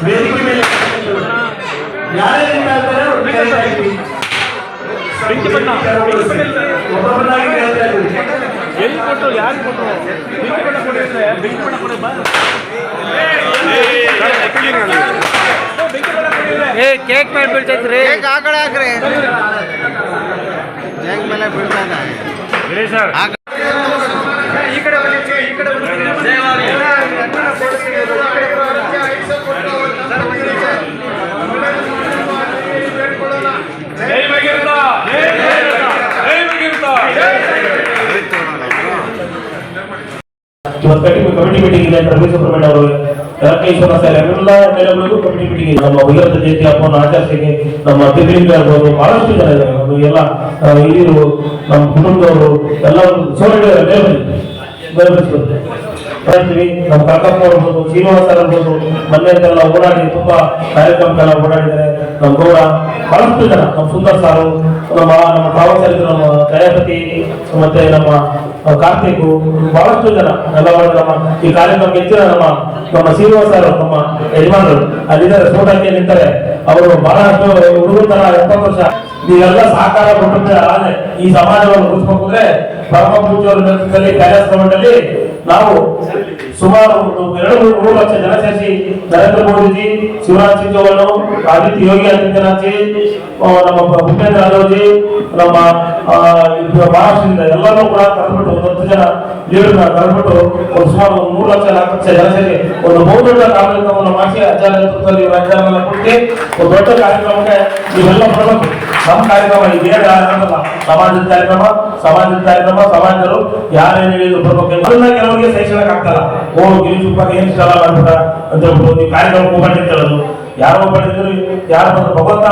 ವೇದಿಕೆ ಮೇಲೆ ಯಾರ್ಯಾರು ಒಬ್ಬೊಬ್ಬರಾಗಿ ಹೇಳ್ತಾ ಇದ್ದೀವಿ. ಎಲ್ಲಿ ಕೊಟ್ಟು ಯಾರು ಕೊಟ್ಟರು ಬೆಂಕಿ ಬಣ್ಣ ಕೊಡಿ ಬಾ. ಕೇಕ್ ಮೇಲೆ ಬೀಳ್ತೈತ್ರಿ, ಆ ಕಡೆ ಹಾಕ್ರಿ, ಕೇಕ್ ಮೇಲೆ ಬೀಳ್ತಾನೆ. ಸರ್ ಈ ಕಡೆ ಬನ್ನಿ, ಈ ಕಡೆ ಕಮಿಟಿ ಮೀಟಿಂಗ್ ಇದೆ. ರವಿ ಸುಬ್ರಹ್ಮಣ್ಯ ಅವರು, ರಾಕೇಶ್ವರ ಸರ್, ಎಲ್ಲ ಮೇಲೆಗಳಿಗೂ ಕಮಿಟಿ ಮೀಟಿಂಗ್ ಇದೆ. ನಮ್ಮ ಭಗೀರಥ ಜಯಂತಿ ಹಬ್ಬವನ್ನು ಆಚರಿಸಿಗೆ ನಮ್ಮ ಅತಿಥಿಗಳು ಇರ್ಬೋದು, ಬಹಳಷ್ಟು ಜನ ಇದ್ದಾರೆ. ಎಲ್ಲ ಹಿರಿಯರು, ನಮ್ಮ ಕುಟುಂಬದವರು ಎಲ್ಲ ಬರ್ತೀವಿ. ನಮ್ಮ ಕಾಕಪ್ಪ ಅವ್ರದ್ದು, ಶ್ರೀನಿವಾಸ ಸರ್ ಆಗ್ಬೋದು, ಮೊನ್ನೆಲ್ಲ ಓಡಾಡಿ ತುಂಬಾ ಕಾರ್ಯಕ್ರಮಕ್ಕೆಲ್ಲ ಓಡಾಡಿದ್ದಾರೆ. ನಮ್ಮ ಗೌಡ, ಬಹಳಷ್ಟು ಜನ, ನಮ್ಮ ಸುಂದರ್ ಸಾರು, ನಮ್ಮ ಭಾವಚರಿದ್ರು, ನಮ್ಮ ದಯಾಪತಿ, ಮತ್ತೆ ನಮ್ಮ ಕಾರ್ತಿಕ್, ಬಹಳಷ್ಟು ಜನ ಎಲ್ಲ ನಮ್ಮ ಈ ಕಾರ್ಯಕ್ರಮಕ್ಕೆ ಹೆಚ್ಚಿನ ನಮ್ಮ ಶ್ರೀನಿವಾಸ ಸರ್, ನಮ್ಮ ಯಜಮಾನರು ಅಲ್ಲಿದ್ದಾರೆ, ಸೋಟಕ್ಕೆ ನಿಂತಾರೆ. ಅವರು ಬಹಳಷ್ಟು ಹುಡುಗರ ತರ 70 ವರ್ಷ ನೀವೆಲ್ಲ ಸಹಕಾರ ಕೊಟ್ಟಿದ್ರೆ ಆದ್ರೆ ಈ ಸಮಾಜವನ್ನು ಉಳಿಸ್ಬೇಕು ಅಂದ್ರೆ ಪರಮ ಪೂಜ್ಯರ ನೇತೃತ್ವದಲ್ಲಿ ಕೈಲಾಸ ಗೌಡಲ್ಲಿ ನಾವು ಸುಮಾರು 2-3 ಲಕ್ಷ ಜನ ಸೇರಿಸಿ ನರೇಂದ್ರ ಮೋದಿಜಿ, ಶಿವರಾಜ್ ಸಿಂಗ್ ಚೌಹಾಣ್, ಯೋಗಿ ಆದಿತ್ಯನಾಥ್ ಜಿ, ನಮ್ಮ ಭೂಪೇಂದ್ರ ಯಾದವ್ಜಿ, ನಮ್ಮ ಮಹಾರಾಷ್ಟ್ರದಿಂದ ಎಲ್ಲರೂ ಕೂಡ ಕರೆದ್ಬಿಟ್ಟು 10 ಜನ ಲೀಡರ್ನ ಕರೆದ್ಬಿಟ್ಟು ಸುಮಾರು 3 ಲಕ್ಷ 4 ಲಕ್ಷ ಜನ ಸೇರಿ ಒಂದು ಬಹುದೊಡ್ಡ ಕಾರ್ಯಕ್ರಮವನ್ನು ಮಾಡಿಸಿ ಅಜ್ಜರ ನೇತೃತ್ವದಲ್ಲಿ ರಾಜ್ಯಗಳನ್ನ ಕೊಟ್ಟು ಒಂದು ದೊಡ್ಡ ಕಾರ್ಯಕ್ರಮಕ್ಕೆ ನೀವೆಲ್ಲ ಬರಬೇಕು. ನಮ್ಮ ಕಾರ್ಯಕ್ರಮ ಇದೇನು ಸಮಾಜದ ಕಾರ್ಯಕ್ರಮ, ಸಮಾಜರು ಯಾರೇನು ಹೇಳಿದ್ರು ಬರ್ಬೇಕು. ಅದನ್ನ ಕೆಲವರಿಗೆ ಸಹಿಸಕ್ ಆಗ್ತಲ್ಲ. ಗಿರಿಜುಪ್ಪಾಗ ಏನ್ ಇಷ್ಟ ಮಾಡ್ಬಿಟ್ಟ ಅಂತ ಹೇಳ್ಬಿಟ್ಟು ನೀವು ಕಾರ್ಯಕ್ರಮ ಹೋಗ್ಬಾರ್ದು ಅಂತ ಹೇಳೋದು. ಯಾರೋ ಮಾಡಿದ್ರು, ಯಾರು ಬಂದ್ರು ಭಗವಂತ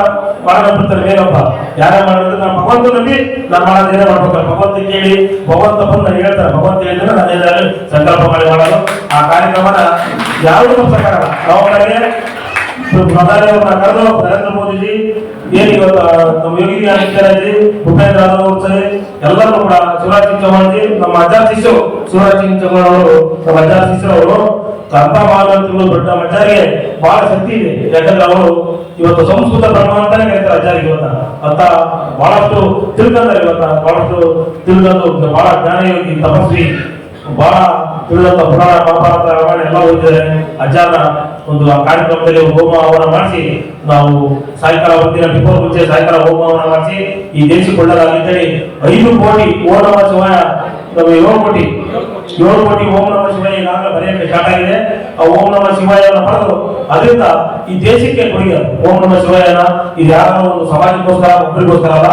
ಮಾಡ್ಬಿಡ್ತಾರೆ. ಏನಪ್ಪ ಯಾರೇ ಮಾಡಿದ್ರೆ ನಾನು ಭಗವಂತ ನಂಬಿ ನಾನು ಮಾಡೋದೇನೇ ಮಾಡ್ಬೇಕಲ್ಲ. ಭಗವಂತ ಕೇಳಿ ಭಗವಂತ ಬಂದು ನಾನು ಹೇಳ್ತಾರೆ, ಭಗವಂತ ಹೇಳಿದ್ರೆ ನಾನು ಏನಾದ್ರು ಸಂಕಲ್ಪ ಮಾಡಿ ಮಾಡೋದು. ಆ ಕಾರ್ಯಕ್ರಮನ ಯಾರು ತಪ್ಪಿಸಕ್ಕಾಗಲ್ಲ. ನಾವು ಪ್ರಧಾನಿ ಅವ್ರನ್ನ ಕರೆದು ನರೇಂದ್ರ ಮೋದಿಜಿ ಏನು ಇವತ್ತು ನಮ್ಮ ಯೋಗಿ ಆದಿತ್ಯನಾಥ್ ಜಿ, ಭೂಪೇಂದ್ರ ಯಾದವ್ ಸರಿ ಎಲ್ಲರೂ ಕೂಡ, ಶಿವರಾಜ್ ಸಿಂಗ್ ಚೌಹಾಣ್ ಜಿ, ನಮ್ಮ ಅಜ್ಜಾರ್ ಶಿಷ್ಯರು ಶಿವರಾಜ್ ಸಿಂಗ್ ಚೌಹಾಣ್ ಅವರು, ನಮ್ಮ ಅಜ್ಜಾರ್ ಶಿಷ್ಯರು ಅವರು ಅಂತ ಮಾಡುವಂತ ದೊಡ್ಡ ಅಜ್ಜಾರಿಗೆ ಬಹಳ ಶಕ್ತಿ ಇದೆ. ಯಾಕಂದ್ರೆ ಅವರು ಇವತ್ತು ಸಂಸ್ಕೃತ ಬ್ರಹ್ಮ ಅಂತಾನೆ ಕರೀತಾರೆ ಅಜ್ಜಾರಿಗೆ. ಇವತ್ತ ಅಂತ ಬಹಳಷ್ಟು ತಿಳ್ಕೊಂತಾರೆ. ಬಹಳಷ್ಟು ತಿಳ್ಕೊಂಡು ಬಹಳ ಜ್ಞಾನಯೋಗಿ, ತಪಸ್ವಿ, ಬಹಳ ತಿಳಿದಂತ ಪುರಾಣ, ಮಹಾಭಾರತ, ರಾಮಾಯಣ ಎಲ್ಲ ಓದಿದ್ದಾರೆ. ಅಜ್ಜಾನ ಒಂದು ಆ ಕಾರ್ಯಕ್ರಮದಲ್ಲಿ ಹೋಮ ಹವನ ಮಾಡಿಸಿ ನಾವು ಸಾಯಂಕಾಲ ಬರ್ತೀರ ಬಿಫೋರ್ ಮುಂಚೆ ಸಾಯಂಕಾಲ ಹೋಮ ಹವನ ಮಾಡಿಸಿ ಈ ದೇಶಕ್ಕೆ ಒಳ್ಳೆದಾಗಿದ್ದೇಳಿ 5 ಕೋಟಿ ಓಂ ನಮಃ ಶಿವಾಯ, ನಮಗೆ 7 ಕೋಟಿ ಓಂ ನಮಃ ಶಿವಾಯ ಈಗಾಗಲೇ ಬರೆಯಕ್ಕೆ ಸ್ಟಾರ್ಟ್ ಆಗಿದೆ. ಆ ಓಂ ನಮಃ ಶಿವಾಯನ ಬರೆದು ಅದರಿಂದ ಈ ದೇಶಕ್ಕೆ ಕೊಡುಗೆ. ಓಂ ನಮಃ ಶಿವಾಯನ ಇದು ಯಾರೋ ಒಂದು ಸಮಾಜಕ್ಕೋಸ್ಕರ, ಒಬ್ಬರಿಗೋಸ್ಕರ ಅಲ್ಲ,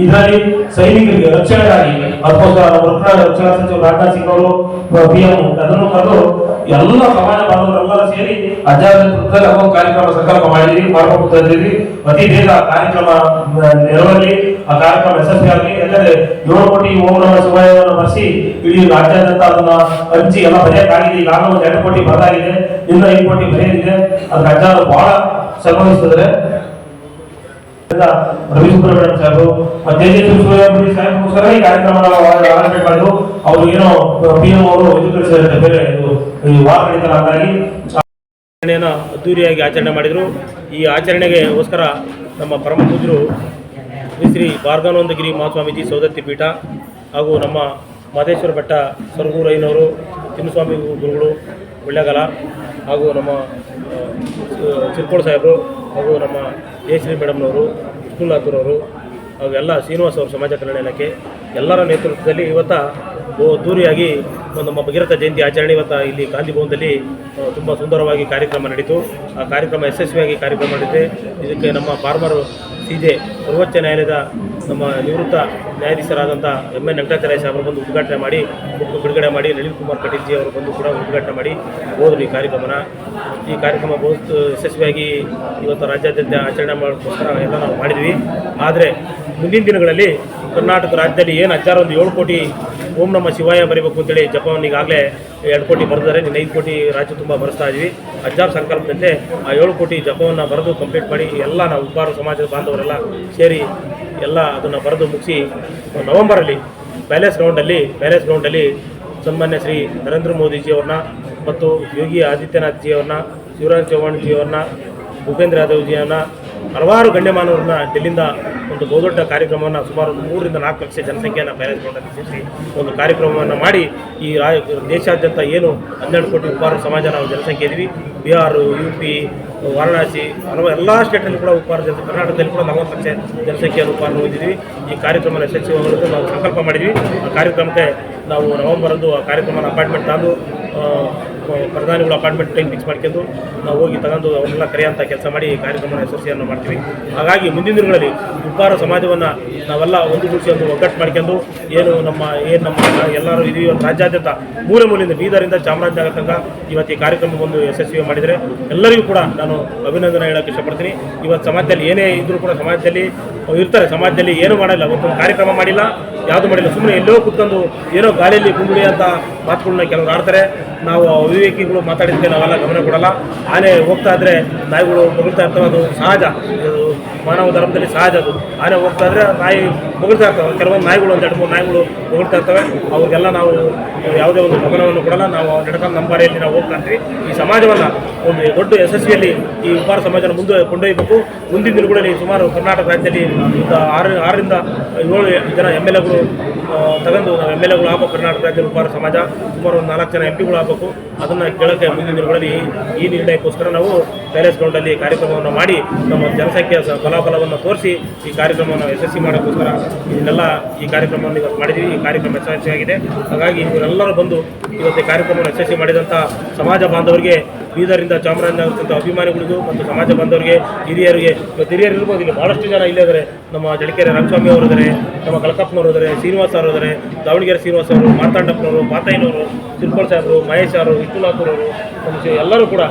ಇದರಲ್ಲಿ ಸೈನಿಕರಿಗೆ ರಕ್ಷಣೆಗಾಗಿ ಅದಕ್ಕೋಸ್ಕರ ನಮ್ಮ ರಕ್ಷಣಾ ಸಚಿವ ರಾಜನಾಥ್ ಸಿಂಗ್ ಅವರು PM ಅದನ್ನು ಕರೆದು ಎಲ್ಲ ಸಮಾಜ ಬಾಂಧವರೆಲ್ಲರೂ ಸೇರಿ ಅಜ್ಜಾರ ನೇತೃತ್ವದಲ್ಲಿ ಒಂದು ಕಾರ್ಯಕ್ರಮ ಸಂಕಲ್ಪ ಮಾಡಿದೀವಿ, ಮಾಡ್ಕೊಂಡು ಇದ್ದೀವಿ. ಪ್ರತಿ ಬೇಗ ಕಾರ್ಯಕ್ರಮ ನೆರವಲ್ಲಿ ಆ ಕಾರ್ಯಕ್ರಮ ಯಶಸ್ವಿಯಾಗಲಿ. ಯಾಕಂದ್ರೆ 7 ಕೋಟಿ ಓಂ ನಮಃ ಶಿವಾಯವನ್ನು ಬರೆಸಿ ಇಡೀ ರಾಜ್ಯಾದ್ಯಂತ ಅದನ್ನ ಹಂಚಿ ಎಲ್ಲ ಬರೆಯಕ್ಕಾಗಿದೆ. ಈಗಾಗಲೇ ಒಂದು 2 ಕೋಟಿ ಬರೆದಾಗಿದೆ, ಇನ್ನು 5 ಕೋಟಿ ಬರೆಯಲಿದೆ. ಅದಕ್ಕೆ ಅಜ್ಜಾರು ಬಹಳ ಶ್ರಮಿಸಿದ್ರೆ ರವಿ ಸುಬ್ರಹ್ಮಣ್ಯ ಸಾಹೇಬರು ತೇಜಸ್ವಿ ಸಾಹೇಬ್ಗೋಸ್ಕರ ಈ ಕಾರ್ಯಕ್ರಮ ಆರಂಭ ಮಾಡಿದ್ರು. ಅವರು ಏನೋ PM ಅವರು ಎಜುಕೇಶನ್ ಬೇರೆ ವಾರಗಳಿಂದಾಗಿ ಅದ್ದೂರಿಯಾಗಿ ಆಚರಣೆ ಮಾಡಿದರು. ಈ ಆಚರಣೆಗೋಸ್ಕರ ನಮ್ಮ ಪರಮ ಪೂಜ್ಯರು ಶ್ರೀ ಭಾರ್ಗವಾನಂದಗಿರಿ ಮಹಾಸ್ವಾಮೀಜಿ ಸೌದತ್ತಿ ಪೀಠ ಹಾಗೂ ನಮ್ಮ ಮಾದೇಶ್ವರ ಬೆಟ್ಟ ಸರಗೂರಯ್ಯನವರು, ತಿಮ್ಮಸ್ವಾಮಿ ಗುರುಗಳು ಕೊಳ್ಳೇಗಾಲ, ಹಾಗೂ ನಮ್ಮ ಚಿರ್ಕೋಳ ಸಾಹೇಬರು, ಹಾಗೂ ನಮ್ಮ ಜಯಶ್ರೀ ಮೇಡಮ್ನವರು, ವಿಷ್ಣುನಾಥರವರು, ಹಾಗೂ ಎಲ್ಲ ಶ್ರೀನಿವಾಸ ಅವರು ಸಮಾಜ ಕಲ್ಯಾಣ ಇಲಾಖೆ ಎಲ್ಲರ ನೇತೃತ್ವದಲ್ಲಿ ಇವತ್ತು ಅದ್ದೂರಿಯಾಗಿ ನಮ್ಮ ಭಗೀರಥ ಜಯಂತಿ ಆಚರಣೆ ಇವತ್ತು ಇಲ್ಲಿ ಗಾಂಧಿ ಭವನದಲ್ಲಿ ತುಂಬ ಸುಂದರವಾಗಿ ಕಾರ್ಯಕ್ರಮ ನಡೀತು. ಆ ಕಾರ್ಯಕ್ರಮ ಯಶಸ್ವಿಯಾಗಿ ಕಾರ್ಯಕ್ರಮ ಮಾಡಿದೆ. ಇದಕ್ಕೆ ನಮ್ಮ ಫಾರ್ಮರ್ CJ ಸರ್ವೋಚ್ಚ ನ್ಯಾಯಾಲಯದ ನಮ್ಮ ನಿವೃತ್ತ ನ್ಯಾಯಾಧೀಶರಾದಂಥ MN ವೆಂಕಟಾಚಲಯ್ಯ ಸಾಹೇಬರು ಬಂದು ಉದ್ಘಾಟನೆ ಮಾಡಿ ಬಿಡುಗಡೆ ಮಾಡಿ, ನಳಿನ್ ಕುಮಾರ್ ಕಟೀಲ್ ಜಿ ಅವರು ಬಂದು ಕೂಡ ಉದ್ಘಾಟನೆ ಮಾಡಿ ಹೋದರು ಈ ಕಾರ್ಯಕ್ರಮನ. ಈ ಕಾರ್ಯಕ್ರಮ ಬಹು ಯಶಸ್ವಿಯಾಗಿ ಇವತ್ತು ರಾಜ್ಯಾದ್ಯಂತ ಆಚರಣೆ ಮಾಡೋಕ್ಕೋಸ್ಕರ ಎಲ್ಲ ನಾವು ಮಾಡಿದ್ವಿ. ಆದರೆ ಮುಂದಿನ ದಿನಗಳಲ್ಲಿ ಕರ್ನಾಟಕ ರಾಜ್ಯದಲ್ಲಿ ಏನು ಅಜ್ಜಾರ ಒಂದು 7 ಕೋಟಿ ಓಂ ನಮಃ ಶಿವಾಯ ಬರೀಬೇಕು ಅಂತೇಳಿ ಜಪವನ್ನು ಈಗಾಗಲೇ 2 ಕೋಟಿ ಬರೆದಿದ್ದಾರೆ. ಇನ್ನು 5 ಕೋಟಿ ರಾಜ್ಯ ತುಂಬ ಬರೆಸ್ತಾ ಇದ್ವಿ. ಅಜ್ಜಾರ ಸಂಕಲ್ಪದಂತೆ ಆ 7 ಕೋಟಿ ಜಪವನ್ನು ಬರೆದು ಕಂಪ್ಲೀಟ್ ಮಾಡಿ ಎಲ್ಲ ನಾವು ಉಪ್ಪಾರ ಸಮಾಜದ ಬಾಂಧವರೆಲ್ಲ ಸೇರಿ ಎಲ್ಲ ಅದನ್ನು ಬರೆದು ಮುಗಿಸಿ ನವೆಂಬರಲ್ಲಿ ಪ್ಯಾಲೇಸ್ ಗ್ರೌಂಡಲ್ಲಿ ಸನ್ಮಾನ್ಯ ಶ್ರೀ ನರೇಂದ್ರ ಮೋದಿಜಿ ಅವ್ರನ್ನ ಮತ್ತು ಯೋಗಿ ಆದಿತ್ಯನಾಥ್ ಜಿಯವರನ್ನ, ಶಿವರಾಜ್ ಚೌಹಾಣ್ ಜಿಯವರನ್ನ, ಭೂಪೇಂದ್ರ ಯಾದವ್ ಜಿಯವರನ್ನ, ಹಲವಾರು ಗಣ್ಯಮಾನವರನ್ನ ಡೆಲ್ಲಿಂದ ಒಂದು ಬಹುದೊಡ್ಡ ಕಾರ್ಯಕ್ರಮವನ್ನು ಸುಮಾರು 3 ರಿಂದ 4 ಲಕ್ಷ ಜನಸಂಖ್ಯೆಯನ್ನು ಪ್ಯಾಲೇಸ್ ಗ್ರೌಂಡಲ್ಲಿ ಸೇರಿಸಿ ಒಂದು ಕಾರ್ಯಕ್ರಮವನ್ನು ಮಾಡಿ ಈ ದೇಶಾದ್ಯಂತ ಏನು 12 ಕೋಟಿ ಉಪಹಾರ ಸಮಾಜ ನಾವು ಜನಸಂಖ್ಯೆ ಇದ್ದೀವಿ, ಬಿಹಾರ, UP, ವಾರಣಾಸಿ ಎಲ್ಲ ಸ್ಟೇಟಲ್ಲಿ ಕೂಡ ಉಪಹಾರ ಕರ್ನಾಟಕದಲ್ಲಿ ಕೂಡ 40 ಲಕ್ಷ ಜನಸಂಖ್ಯೆಯನ್ನು ಉಪಹಾರ ಹೊಂದಿದ್ದೀವಿ. ಈ ಕಾರ್ಯಕ್ರಮ ಯಶಸ್ವಿಗೊಳಿಸಲು ನಾವು ಸಂಕಲ್ಪ ಮಾಡಿದ್ವಿ. ಆ ಕಾರ್ಯಕ್ರಮಕ್ಕೆ ನಾವು ನವೆಂಬರಂದು ಆ ಕಾರ್ಯಕ್ರಮನ ಅಪಾಯಿಂಟ್ಮೆಂಟ್ ತಂದು ಪ್ರಧಾನಿಗಳು ಅಪಾಯಿಂಟ್ಮೆಂಟ್ ಟೈಮ್ ಫಿಕ್ಸ್ ಮಾಡ್ಕೊಂಡು ನಾವು ಹೋಗಿ ತಗೊಂಡು ಅವನ್ನೆಲ್ಲ ಕರೆಯುವಂಥ ಕೆಲಸ ಮಾಡಿ ಈ ಕಾರ್ಯಕ್ರಮನ ಯಶಸ್ವಿಯನ್ನು ಮಾಡ್ತೀವಿ. ಹಾಗಾಗಿ ಮುಂದಿನ ದಿನಗಳಲ್ಲಿ ಉಪಹಾರ ಸಮಾಜವನ್ನು ನಾವೆಲ್ಲ ಒಂದುಗೂಡಿಸಿ ಒಂದು ಒಗ್ಗಟ್ಟು ಮಾಡ್ಕೊಂಡು ನಮ್ಮ ಎಲ್ಲರೂ ಇದು ಇವತ್ತು ರಾಜ್ಯಾದ್ಯಂತ ಮೂಲೆಯಿಂದ ಬೀದರಿಂದ ಚಾಮರಾಜನಗರ ತನಕ ಇವತ್ತು ಈ ಕಾರ್ಯಕ್ರಮ ಒಂದು ಯಶಸ್ವಿ ಮಾಡಿದರೆ ಎಲ್ಲರಿಗೂ ಕೂಡ ನಾನು ಅಭಿನಂದನೆ ಹೇಳೋಕ್ಕೆ ಇಷ್ಟಪಡ್ತೀನಿ. ಇವತ್ತು ಸಮಾಜದಲ್ಲಿ ಏನೇ ಇದ್ದರೂ ಕೂಡ ಸಮಾಜದಲ್ಲಿ ಇರ್ತಾರೆ, ಸಮಾಜದಲ್ಲಿ ಏನೂ ಮಾಡಿಲ್ಲ, ಒಂದು ಕಾರ್ಯಕ್ರಮ ಮಾಡಿಲ್ಲ, ಯಾವುದು ಮಾಡಿಲ್ಲ, ಸುಮ್ಮನೆ ಎಲ್ಲೋ ಕೂತ್ಕೊಂಡು ಏನೋ ಗಾಳಿಯಲ್ಲಿ ಗುಂಗುಳಿ ಅಂತ ಮಾತುಗಳನ್ನ ಕೆಲವರು ಆಡ್ತಾರೆ. ನಾವು ಅವಿವೇಕಿಗಳು ಮಾತಾಡಿದ್ದಕ್ಕೆ ನಾವೆಲ್ಲ ಗಮನ ಕೊಡಲ್ಲ. ಆನೆ ಹೋಗ್ತಾ ಇದ್ರೆ ನಾಯಿಗಳು ಬೊಗಳ್ತಾ ಇರ್ತವೆ, ಅದು ಸಹಜ, ಇದು ಮಾನವ ಧರ್ಮದಲ್ಲಿ ಸಹಜ. ಅದು ಆನೆ ಹೋಗ್ತಾ ಇದ್ರೆ ನಾಯಿ ಬೊಗಳ್ತಾ ಇರ್ತವೆ, ಕೆಲವೊಂದು ನಾಯಿಗಳು 2-3 ನಾಯಿಗಳು ಬೊಗಳ್ತಾ ಇರ್ತವೆ. ಅವ್ರಿಗೆಲ್ಲ ನಾವು ಯಾವುದೇ ಒಂದು ಗಮನವನ್ನು ಕೊಡಲ್ಲ. ನಾವು ನಡ್ಕೊಂಡು ನಮ್ಮ ಬಾರಿಯಲ್ಲಿ ನಾವು ಹೋಗ್ತಾ ಇರ್ತೀವಿ. ಈ ಸಮಾಜವನ್ನು ಒಂದು ದೊಡ್ಡ ಯಶಸ್ವಿಯಲ್ಲಿ ಈ ಉಪಹಾರ ಸಮಾಜನ ಮುಂದೆ ಕೊಂಡೊಯ್ಯಬೇಕು. ಮುಂದಿನ ದಿನಗಳಲ್ಲಿ ಸುಮಾರು ಕರ್ನಾಟಕ ರಾಜ್ಯದಲ್ಲಿ 6 ರಿಂದ 7 ಜನ MLAಗಳು ತಗೊಂಡು ನಾವು MLAಗಳು ಆಗಬೇಕು. ಕರ್ನಾಟಕ ರಾಜ್ಯದ ಉಪಹಾರ ಸಮಾಜ ಸುಮಾರು 4 ಜನ MP ಗಳು ಆಗಬೇಕು. ಅದನ್ನು ಕೇಳೋಕ್ಕೆ ಮುಂದಿನ ದಿನಗಳಲ್ಲಿ ಈ ನಿರ್ಣಯಕ್ಕೋಸ್ಕರ ನಾವು ಪ್ಯಾಲೇಸ್ ಗ್ರೌಂಡಲ್ಲಿ ಕಾರ್ಯಕ್ರಮವನ್ನು ಮಾಡಿ ನಮ್ಮ ಜನಸಂಖ್ಯೆಯ ಫಲಾಫಲವನ್ನು ತೋರಿಸಿ ಈ ಕಾರ್ಯಕ್ರಮವನ್ನು ಯಶಸ್ವಿ ಮಾಡೋಕ್ಕೋಸ್ಕರ ಇದನ್ನೆಲ್ಲ ಈ ಕಾರ್ಯಕ್ರಮವನ್ನು ಇವತ್ತು ಮಾಡಿದ್ದೀವಿ. ಈ ಕಾರ್ಯಕ್ರಮ ಯಶಸ್ವಿಯಾಗಿದೆ. ಹಾಗಾಗಿ ಇವರೆಲ್ಲರೂ ಬಂದು ಇವತ್ತು ಈ ಕಾರ್ಯಕ್ರಮವನ್ನು ಯಶಸ್ವಿ ಮಾಡಿದಂಥ ಸಮಾಜ ಬಾಂಧವರಿಗೆ, ಬೀದರಿಂದ ಚಾಮರಾಜನಗರದ ಅಭಿಮಾನಿಗಳಿಗೂ ಮತ್ತು ಸಮಾಜ ಬಾಂಧವರಿಗೆ, ಹಿರಿಯರಿಗೆ, ಇವತ್ತು ಹಿರಿಯರು ಇರ್ಬೋದು, ಇಲ್ಲಿ ಭಾಳಷ್ಟು ಜನ ಇಲ್ಲೇ ಇದ್ದಾರೆ. ನಮ್ಮ ಜಡಕೆರೆ ರಂಗಸ್ವಾಮಿ ಅವರು ಇದ್ದಾರೆ, ನಮ್ಮ ಕಳಕಪ್ಪನವರು ಇದ್ದಾರೆ, ಶ್ರೀನಿವಾಸ ಅವರು ಇದ್ದಾರೆ, ದಾವಣಗೆರೆ ಶ್ರೀನಿವಾಸ ಅವರು, ಮಾರ್ತಾಂಡಪ್ಪನವರು, ಮಾತಾಯಿನವರು, ಶಿಲ್ಪಲ್ ಸಾಹೇಬರು, ಮಹೇಶ್ ಅವರು, ವಿಠುಲಾಪುರವರು, ಎಲ್ಲರೂ ಕೂಡ